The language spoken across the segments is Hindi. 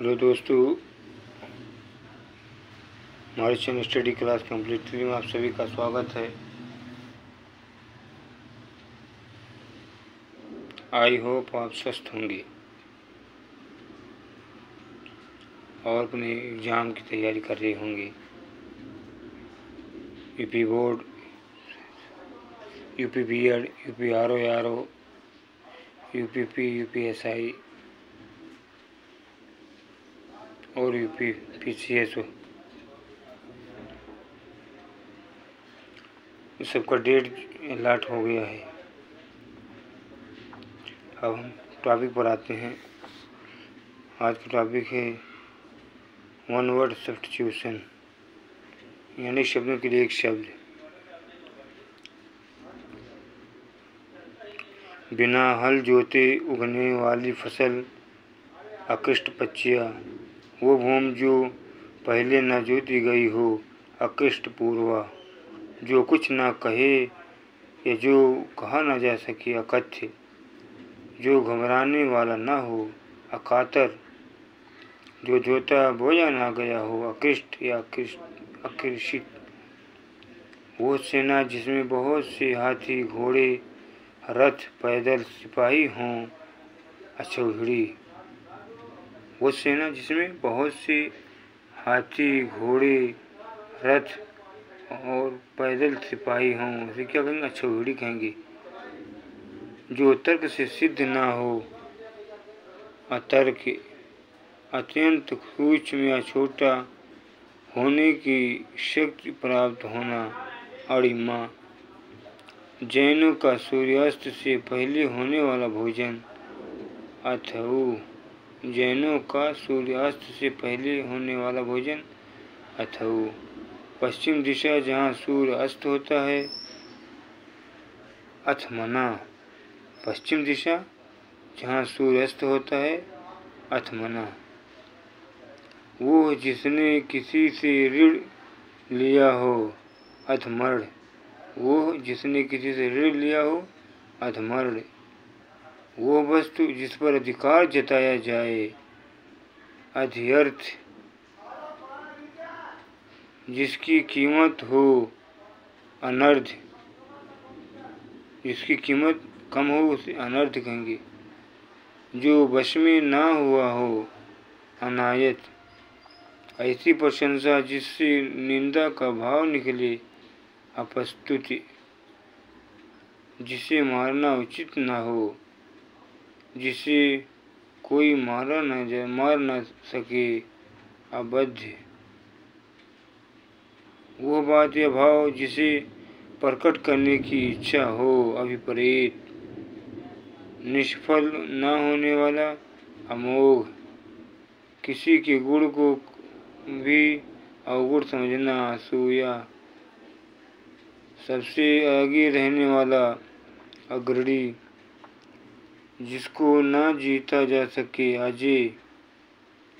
हेलो दोस्तों, हमारे चैनल स्टडी क्लास कम्प्लीटली में आप सभी का स्वागत है। आई होप आप स्वस्थ होंगे और अपने एग्ज़ाम की तैयारी कर रहे होंगे। UP board, UP BEd, UP RO, UPP, UPSI और यूपी पीसीएस, सबका डेट अलॉट हो गया है। अब हम टॉपिक पर आते हैं। आज का टॉपिक है वन वर्ड सब्स्टिट्यूशन, यानी शब्दों के लिए एक शब्द। बिना हल जोते उगने वाली फसल अकृष्ट पच्चिया, वो भूमि जो पहले न जोती गई हो अकृष्ट पूर्वा, जो कुछ न कहे या जो कहा न जा सके अकथ्य, जो घबराने वाला न हो अकातर, जो जोता बोया ना गया हो अकृष्ट या अकृषित, वो सेना जिसमें बहुत से हाथी घोड़े रथ पैदल सिपाही हों अक्षौहिणी, वो सेना जिसमें बहुत से हाथी घोड़े रथ और पैदल सिपाही हों, उसे क्या कहेंगे? अक्षौहिणी कहेंगे। जो तर्क से सिद्ध ना हो अतर्क, अत्यंत सूक्ष्म या छोटा होने की शक्ति प्राप्त होना अणिमा, जैनों का सूर्यास्त से पहले होने वाला भोजन अथऊ, जैनों का सूर्यास्त से पहले होने वाला भोजन अथऊ। पश्चिम दिशा जहाँ सूर्य अस्त होता है अथमना, पश्चिम दिशा जहाँ सूर्य अस्त होता है अथमना। वो जिसने किसी से ऋण लिया हो अधमर्ड, वो जिसने किसी से ऋण लिया हो अधमर्ड। वो वस्तु जिस पर अधिकार जताया जाए अध्यर्थ, जिसकी कीमत हो अनर्ध, जिसकी कीमत कम हो उसे अनर्थ कहेंगे। जो वश में ना हुआ हो अनायत, ऐसी प्रशंसा जिससे निंदा का भाव निकले अपस्तुति, जिसे मारना उचित ना हो, जिसे कोई मार न सके अबद्ध, वो बात या भाव जिसे प्रकट करने की इच्छा हो अभिप्रेत, निष्फल न होने वाला अमोघ, किसी के गुण को भी अवगुण समझना असूया, सबसे आगे रहने वाला अग्रणी, जिसको न जीता जा सके अजय,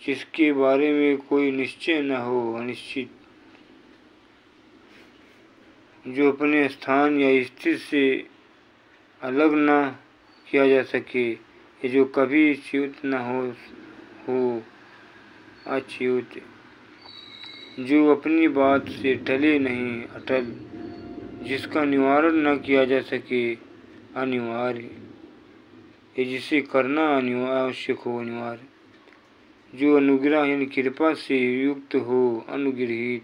जिसके बारे में कोई निश्चय न हो अनिश्चित, जो अपने स्थान या स्थिति से अलग न किया जा सके, ये जो कभी च्युत न हो अच्युत, जो अपनी बात से टले नहीं अटल, जिसका निवारण न किया जा सके अनिवार्य, ये जिसे करना आवश्यक हो अनिवार्य, जो अनुग्रह यानी कृपा से युक्त हो अनुग्रहित,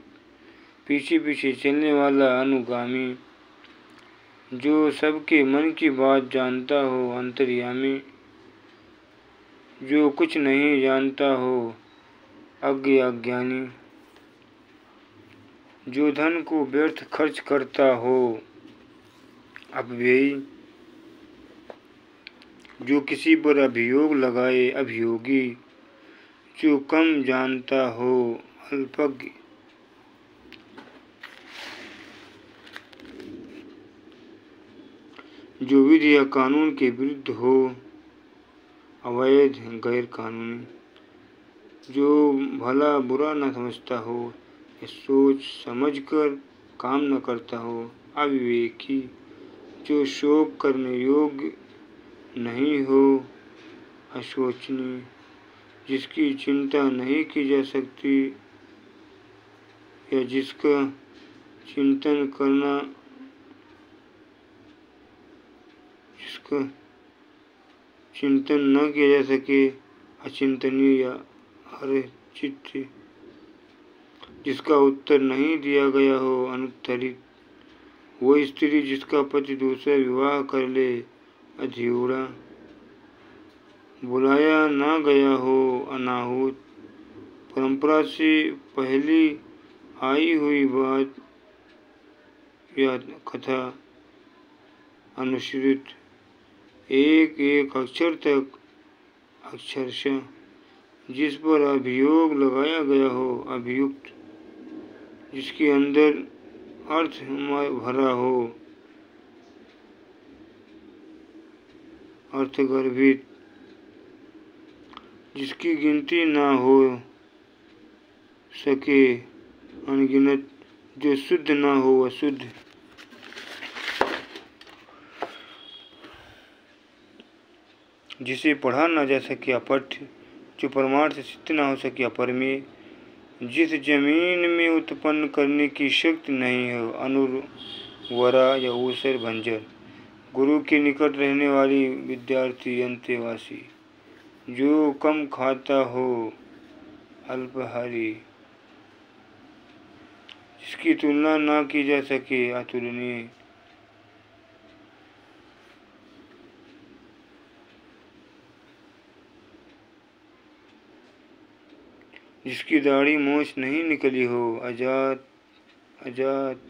पीछे पीछे चलने वाला अनुगामी, जो सबके मन की बात जानता हो अंतर्यामी, जो कुछ नहीं जानता हो अज्ञानी, जो धन को व्यर्थ खर्च करता हो अपव्ययी, जो किसी पर अभियोग लगाए अभियोगी, जो कम जानता हो अल्पज्ञ, जो विधि या कानून के विरुद्ध हो अवैध गैर कानूनी, जो भला बुरा न समझता हो या सोच समझकर काम न करता हो अविवेकी, जो शोक करने योग्य नहीं हो अशोचनीय, जिसकी चिंता नहीं की जा सकती या जिसका चिंतन करना जिसका चिंतन न किया जा सके, अचिंतनीय या अचिंत्य, जिसका उत्तर नहीं दिया गया हो, अनुत्तरित, वो स्त्री जिसका पति दूसरा विवाह कर ले, अधूरा, बुलाया ना गया हो, अनाहूत, परंपरा से पहली आई हुई बात या कथा, अनुश्रित, एक एक अक्षर तक अक्षरशः, जिस पर अभियोग लगाया गया हो, अभियुक्त, जिसके अंदर अर्थ भरा हो, अर्थगर्भित, जिसकी गिनती ना हो सके, अनगिनत, जो शुद्ध ना हो, अशुद्ध, जिसे पढ़ा ना जा सके, अपठ्य, जो प्रमाण से सिद्ध ना हो सके, अपरमेय, जिस जमीन में उत्पन्न करने की शक्ति नहीं हो, अनुर्वरा या ऊसर भंजर, गुरु के निकट रहने वाली, विद्यार्थी, अंतेवासी, जो कम खाता हो, अल्पहारी, जिसकी तुलना ना की जा सके, अतुलनीय, जिसकी दाढ़ी मूछ नहीं निकली हो, अजात, अजात,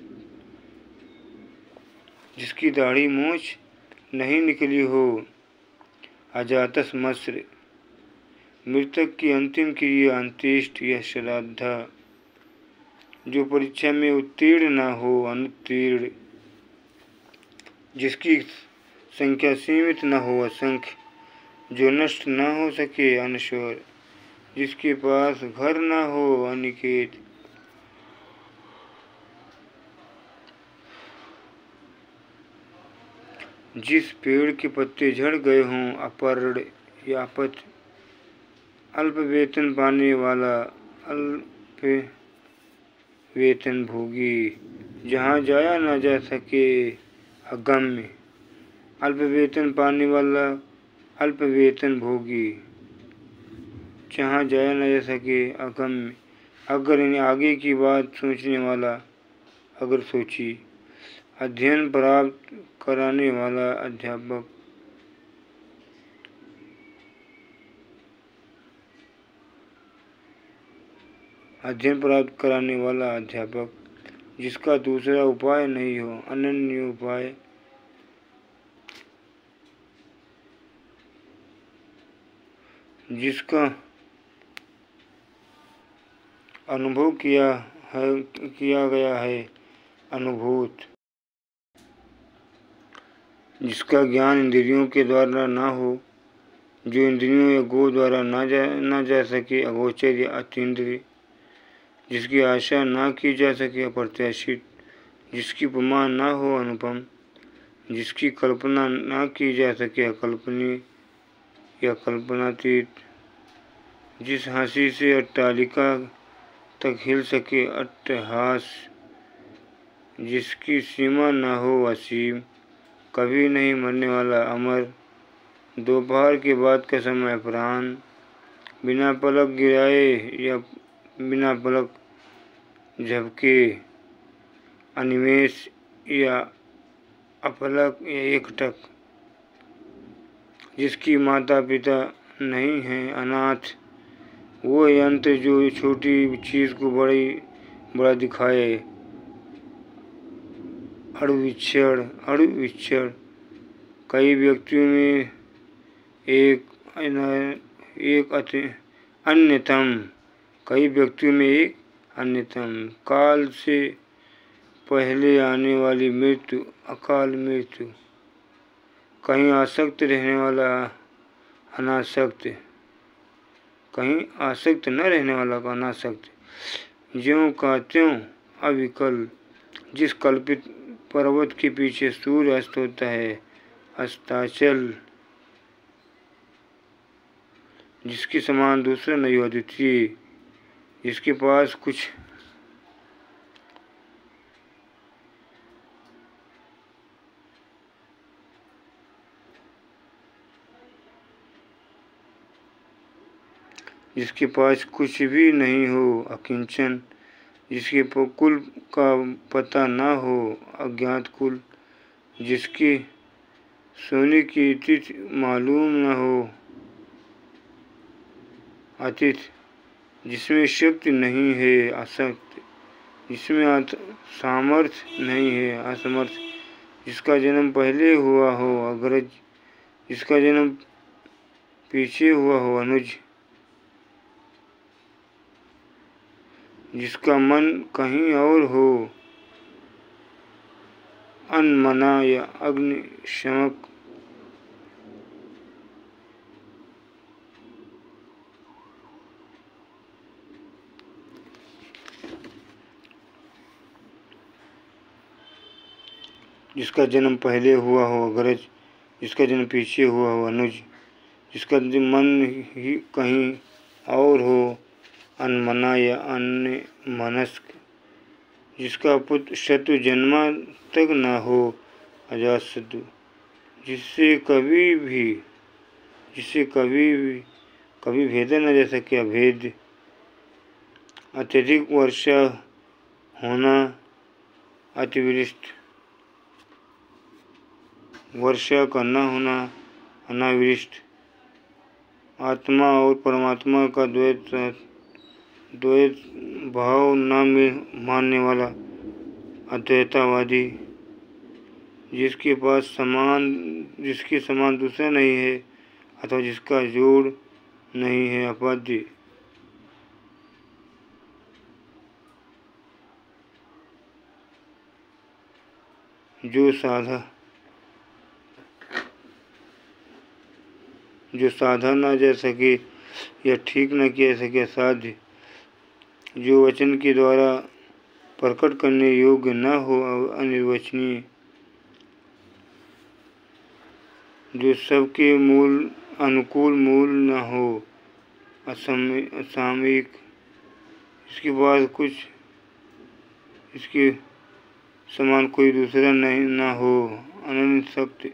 जिसकी दाढ़ी मूछ नहीं निकली हो, अजातस मस्र, मृतक की अंतिम क्रिया, अंत्येष्टि या श्राद्धा, जो परीक्षा में उत्तीर्ण ना हो, अनुत्तीर्ण, जिसकी संख्या सीमित न हो, असंख्य, जो नष्ट न हो सके, अनश्वर, जिसके पास घर न हो, अनिकेत, जिस पेड़ के पत्ते झड़ गए हों, अपर्ण या अपथ, अल्प वेतन पाने वाला, अल्प वेतन भोगी, जहाँ जाया न जा सके, अगम्य, अल्प वेतन पाने वाला, अल्प वेतन भोगी, जहाँ जाया न जा सके, अगम्य, अगर इन आगे की बात सोचने वाला, अगर सोची, अध्ययन प्राप्त कराने वाला, अध्यापक, अध्ययन प्राप्त कराने वाला, अध्यापक, जिसका दूसरा उपाय नहीं हो, अनन्य उपाय, जिसका अनुभव किया गया है, अनुभूत, जिसका ज्ञान इंद्रियों के द्वारा ना हो, जो इंद्रियों या गो द्वारा ना जा सके, अगोचर या अतीन्द्रिय, जिसकी आशा ना की जा सके, अप्रत्याशित, जिसकी उपमा ना हो, अनुपम, जिसकी कल्पना ना की जा सके, अकल्पनीय या कल्पनातीत, जिस हंसी से अट्टालिका तक हिल सके, अट्टहास, जिसकी सीमा ना हो, असीम, कभी नहीं मरने वाला, अमर, दोपहर के बाद का समय, प्राण, बिना पलक गिराए या बिना पलक झपके, अनिमेष या अपलक या एकटक, जिसकी माता पिता नहीं हैं, अनाथ, वो यंत्र जो छोटी चीज़ को बड़ा दिखाए, अणुविच्छेद, कई व्यक्तियों में एक अन्यतम, कई व्यक्तियों में एक अन्यतम, काल से पहले आने वाली मृत्यु, अकाल मृत्यु, कहीं आसक्त रहने वाला, अनासक्त, कहीं आसक्त न रहने वाला का अनासक्त, ज्यों का त्यों, अविकल, जिस कल्पित पर्वत के पीछे सूर्य अस्त होता है, अस्ताचल, जिसके समान दूसरा नहीं हो, अद्वितीय, जिसके पास कुछ भी नहीं हो, अकिंचन, जिसके कुल का पता न हो, अज्ञात कुल, जिसके सोने की तिथि मालूम न हो, अतिथि, जिसमें शक्ति नहीं है, असक्त, जिसमें सामर्थ्य नहीं है, असमर्थ, जिसका जन्म पहले हुआ हो, अग्रज, जिसका जन्म पीछे हुआ हो, अनुज, जिसका मन कहीं और हो, अनमना या अग्निशमक, जिसका जन्म पहले हुआ हो, अग्रज, जिसका जन्म पीछे हुआ हो, अनुज, जिसका मन ही कहीं और हो, अनमना या अन्य मनस्क, जिसका पुत्र शत्रु जन्मा तक न हो, अजातशत्रु, जिससे कभी भेदा न जा सके, अभेद, अत्यधिक वर्षा होना, अतिवृष्टि, वर्षा का न होना, अनावृष्टि, आत्मा और परमात्मा का द्वैत भाव न मानने वाला, अद्वैतावादी, जिसके समान दूसरा नहीं है अथवा जिसका जोड़ नहीं है, अपाद्य, जो साधा न जा सके या ठीक न किया सके, असाध्य, जो वचन के द्वारा प्रकट करने योग्य न हो, अनिर्वचनीय, जो सबके अनुकूल मूल न हो, असामयिक, इसके पास इसके समान कोई दूसरा न हो, अनंत शक्ति,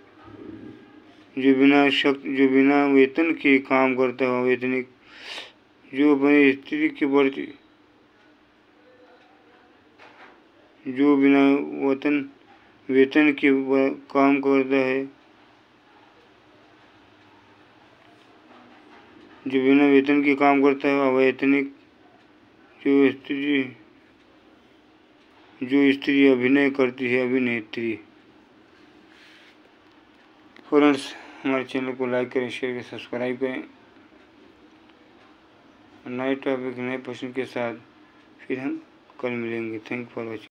जो बिना वेतन के काम करता हो, वेतनिक, जो अपनी स्त्री के प्रति, जो बिना वेतन के काम करता है, जो बिना वेतन के काम करता है, अवैतनिक, जो स्त्री अभिनय करती है, अभिनेत्री। फ्रेंड्स, हमारे चैनल को लाइक करें, शेयर करें, सब्सक्राइब करें। नए टॉपिक, नए प्रश्न के साथ फिर हम कल मिलेंगे। Thank for watching.